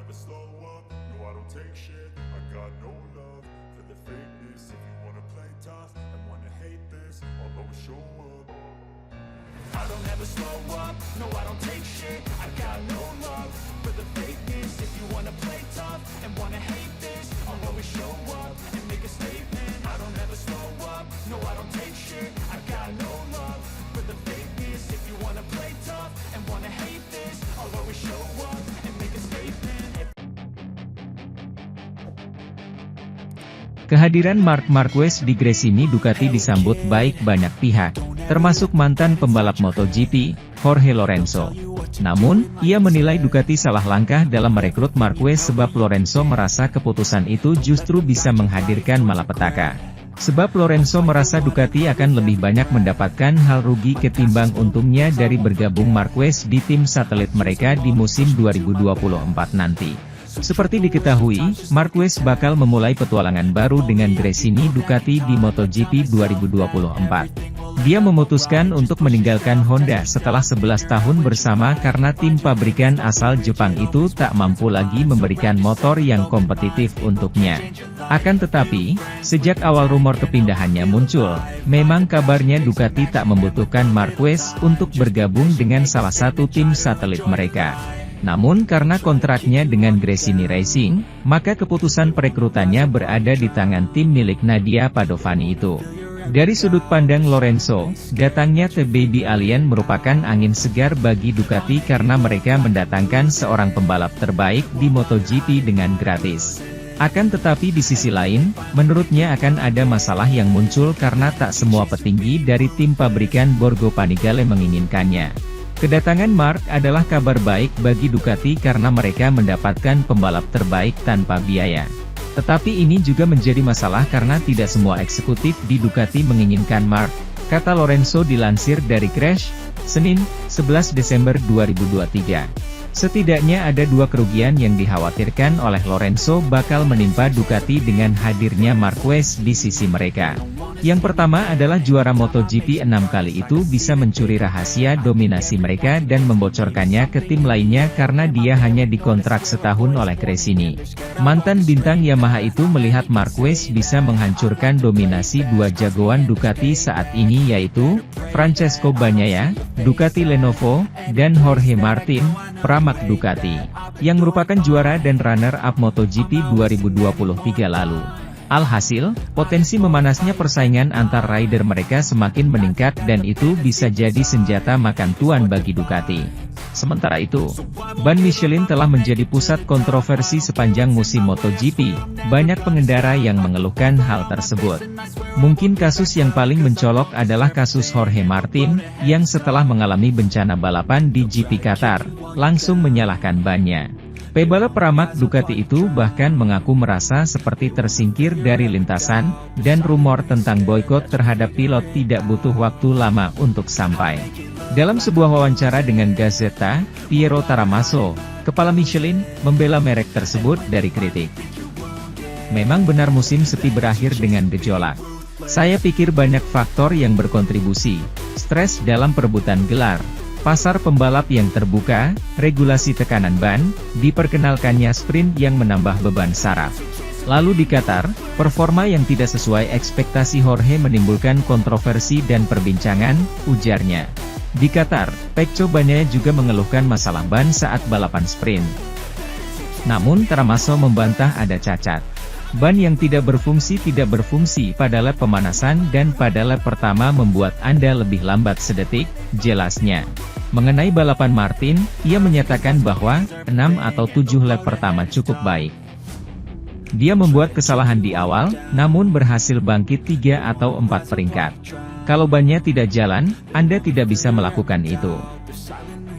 never slow up, no I don't take shit. I got no love for the fakeness. If you wanna play tough and wanna hate this, I'll always show up. I don't ever slow up, no I don't take shit. I got no love for the fakeness. If you wanna play tough and wanna hate this, I'll always show up and make a statement. I don't ever slow up, no I don't take shit. I got no love for the fakeness. If you wanna play tough and wanna hate this, I'll always show up and make a statement. Kehadiran Marc Marquez di Gresini Ducati disambut baik banyak pihak, termasuk mantan pembalap MotoGP, Jorge Lorenzo. Namun, ia menilai Ducati salah langkah dalam merekrut Marquez sebab Lorenzo merasa keputusan itu justru bisa menghadirkan malapetaka. Sebab Lorenzo merasa Ducati akan lebih banyak mendapatkan hal rugi ketimbang untungnya dari bergabung Marquez di tim satelit mereka di musim 2024 nanti. Seperti diketahui, Marquez bakal memulai petualangan baru dengan Gresini Ducati di MotoGP 2024. Dia memutuskan untuk meninggalkan Honda setelah 11 tahun bersama karena tim pabrikan asal Jepang itu tak mampu lagi memberikan motor yang kompetitif untuknya. Akan tetapi, sejak awal rumor kepindahannya muncul, memang kabarnya Ducati tak membutuhkan Marquez untuk bergabung dengan salah satu tim satelit mereka. Namun karena kontraknya dengan Gresini Racing, maka keputusan perekrutannya berada di tangan tim milik Nadia Padovani itu. Dari sudut pandang Lorenzo, datangnya The Baby Alien merupakan angin segar bagi Ducati karena mereka mendatangkan seorang pembalap terbaik di MotoGP dengan gratis. Akan tetapi di sisi lain, menurutnya akan ada masalah yang muncul karena tak semua petinggi dari tim pabrikan Borgo Panigale menginginkannya. Kedatangan Marc adalah kabar baik bagi Ducati karena mereka mendapatkan pembalap terbaik tanpa biaya. Tetapi ini juga menjadi masalah karena tidak semua eksekutif di Ducati menginginkan Marc, kata Lorenzo dilansir dari Crash, Senin, 11 Desember 2023. Setidaknya ada dua kerugian yang dikhawatirkan oleh Lorenzo bakal menimpa Ducati dengan hadirnya Marquez di sisi mereka. Yang pertama adalah juara MotoGP 6 kali itu bisa mencuri rahasia dominasi mereka dan membocorkannya ke tim lainnya karena dia hanya dikontrak setahun oleh Gresini. Mantan bintang Yamaha itu melihat Marquez bisa menghancurkan dominasi dua jagoan Ducati saat ini yaitu Francesco Bagnaia, Ducati Lenovo, dan Jorge Martin, Pramac Ducati, yang merupakan juara dan runner-up MotoGP 2023 lalu. Alhasil, potensi memanasnya persaingan antar rider mereka semakin meningkat dan itu bisa jadi senjata makan tuan bagi Ducati. Sementara itu, ban Michelin telah menjadi pusat kontroversi sepanjang musim MotoGP, banyak pengendara yang mengeluhkan hal tersebut. Mungkin kasus yang paling mencolok adalah kasus Jorge Martin, yang setelah mengalami bencana balapan di GP Qatar, langsung menyalahkan bannya. Pebalap Pramac Ducati itu bahkan mengaku merasa seperti tersingkir dari lintasan, dan rumor tentang boikot terhadap pilot tidak butuh waktu lama untuk sampai. Dalam sebuah wawancara dengan Gazzetta, Piero Taramaso, kepala Michelin, membela merek tersebut dari kritik. Memang benar musim sepi berakhir dengan gejolak. Saya pikir banyak faktor yang berkontribusi, stres dalam perebutan gelar, pasar pembalap yang terbuka, regulasi tekanan ban, diperkenalkannya sprint yang menambah beban saraf. Lalu di Qatar, performa yang tidak sesuai ekspektasi Jorge menimbulkan kontroversi dan perbincangan, ujarnya. Di Qatar, Pecco Bagnaia juga mengeluhkan masalah ban saat balapan sprint. Namun Taramaso membantah ada cacat. Ban yang tidak berfungsi pada lap pemanasan dan pada lap pertama membuat Anda lebih lambat sedetik, jelasnya. Mengenai balapan Martin, ia menyatakan bahwa 6 atau 7 lap pertama cukup baik. Dia membuat kesalahan di awal, namun berhasil bangkit 3 atau 4 peringkat. Kalau bannya tidak jalan, Anda tidak bisa melakukan itu.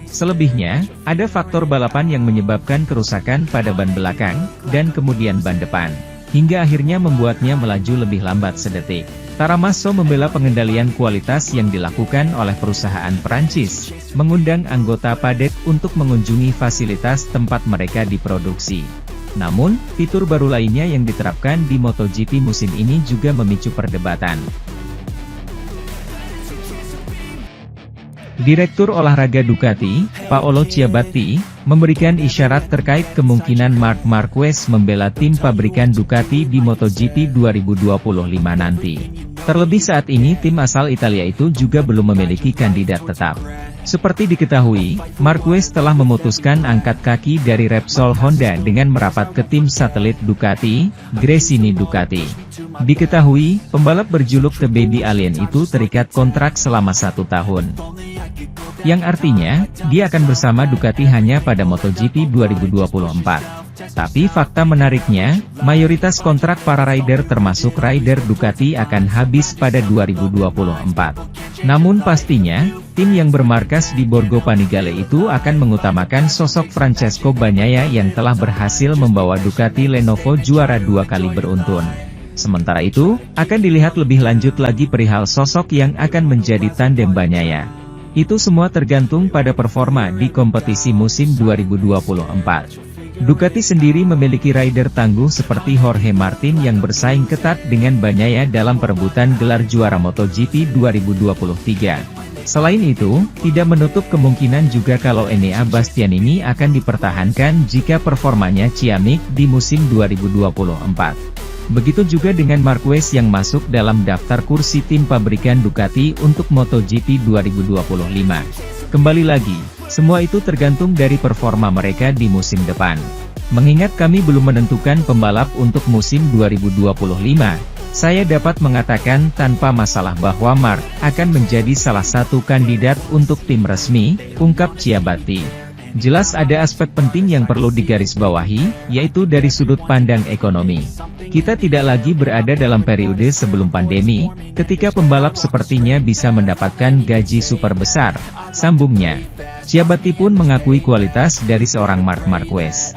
Selebihnya, ada faktor balapan yang menyebabkan kerusakan pada ban belakang, dan kemudian ban depan, hingga akhirnya membuatnya melaju lebih lambat sedetik. Taramaso membela pengendalian kualitas yang dilakukan oleh perusahaan Prancis, mengundang anggota padek untuk mengunjungi fasilitas tempat mereka diproduksi. Namun, fitur baru lainnya yang diterapkan di MotoGP musim ini juga memicu perdebatan. Direktur Olahraga Ducati, Paolo Ciabatti, memberikan isyarat terkait kemungkinan Marc Marquez membela tim pabrikan Ducati di MotoGP 2025 nanti. Terlebih saat ini tim asal Italia itu juga belum memiliki kandidat tetap. Seperti diketahui, Marquez telah memutuskan angkat kaki dari Repsol Honda dengan merapat ke tim satelit Ducati, Gresini Ducati. Diketahui, pembalap berjuluk The Baby Alien itu terikat kontrak selama 1 tahun. Yang artinya, dia akan bersama Ducati hanya pada MotoGP 2024. Tapi fakta menariknya, mayoritas kontrak para rider termasuk rider Ducati akan habis pada 2024. Namun pastinya, tim yang bermarkas di Borgo Panigale itu akan mengutamakan sosok Francesco Bagnaia yang telah berhasil membawa Ducati Lenovo juara 2 kali beruntun. Sementara itu, akan dilihat lebih lanjut lagi perihal sosok yang akan menjadi tandem Bagnaia. Itu semua tergantung pada performa di kompetisi musim 2024. Ducati sendiri memiliki rider tangguh seperti Jorge Martin yang bersaing ketat dengan Bagnaia dalam perebutan gelar juara MotoGP 2023. Selain itu, tidak menutup kemungkinan juga kalau Enea Bastianini akan dipertahankan jika performanya ciamik di musim 2024. Begitu juga dengan Marquez yang masuk dalam daftar kursi tim pabrikan Ducati untuk MotoGP 2025. Kembali lagi, semua itu tergantung dari performa mereka di musim depan. Mengingat kami belum menentukan pembalap untuk musim 2025, saya dapat mengatakan tanpa masalah bahwa Marc akan menjadi salah satu kandidat untuk tim resmi, ungkap Ciabatti. Jelas ada aspek penting yang perlu digarisbawahi, yaitu dari sudut pandang ekonomi. Kita tidak lagi berada dalam periode sebelum pandemi, ketika pembalap sepertinya bisa mendapatkan gaji super besar, sambungnya. Ciabatti pun mengakui kualitas dari seorang Marc Marquez.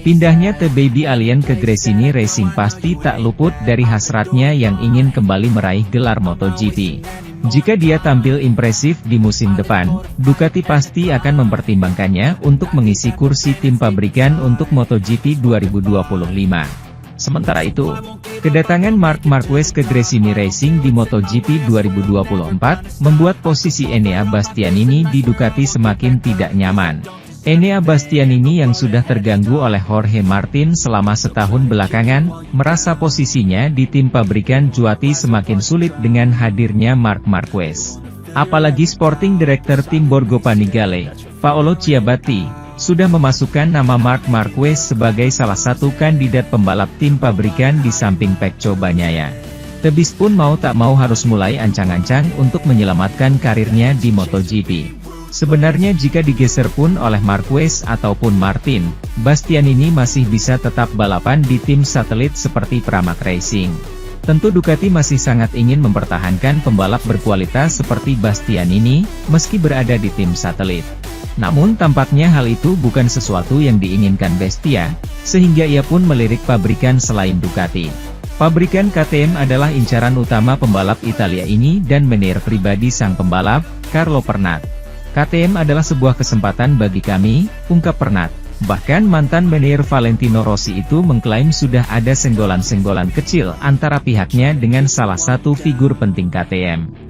Pindahnya The Baby Alien ke Gresini Racing pasti tak luput dari hasratnya yang ingin kembali meraih gelar MotoGP. Jika dia tampil impresif di musim depan, Ducati pasti akan mempertimbangkannya untuk mengisi kursi tim pabrikan untuk MotoGP 2025. Sementara itu, kedatangan Marc Marquez ke Gresini Racing di MotoGP 2024, membuat posisi Enea Bastianini di Ducati semakin tidak nyaman. Enea Bastianini yang sudah terganggu oleh Jorge Martin selama setahun belakangan, merasa posisinya di tim pabrikan Ducati semakin sulit dengan hadirnya Marc Marquez. Apalagi Sporting Director tim Borgo Panigale, Paolo Ciabatti, sudah memasukkan nama Marc Marquez sebagai salah satu kandidat pembalap tim pabrikan di samping Pecco Bagnaia. Tebis pun mau tak mau harus mulai ancang-ancang untuk menyelamatkan karirnya di MotoGP. Sebenarnya jika digeser pun oleh Marquez ataupun Martin, Bastianini masih bisa tetap balapan di tim satelit seperti Pramac Racing. Tentu Ducati masih sangat ingin mempertahankan pembalap berkualitas seperti Bastianini, meski berada di tim satelit. Namun tampaknya hal itu bukan sesuatu yang diinginkan Bestia, sehingga ia pun melirik pabrikan selain Ducati. Pabrikan KTM adalah incaran utama pembalap Italia ini dan menir pribadi sang pembalap, Carlo Pernat. KTM adalah sebuah kesempatan bagi kami, ungkap Pernat. Bahkan mantan menir Valentino Rossi itu mengklaim sudah ada senggolan-senggolan kecil antara pihaknya dengan salah satu figur penting KTM.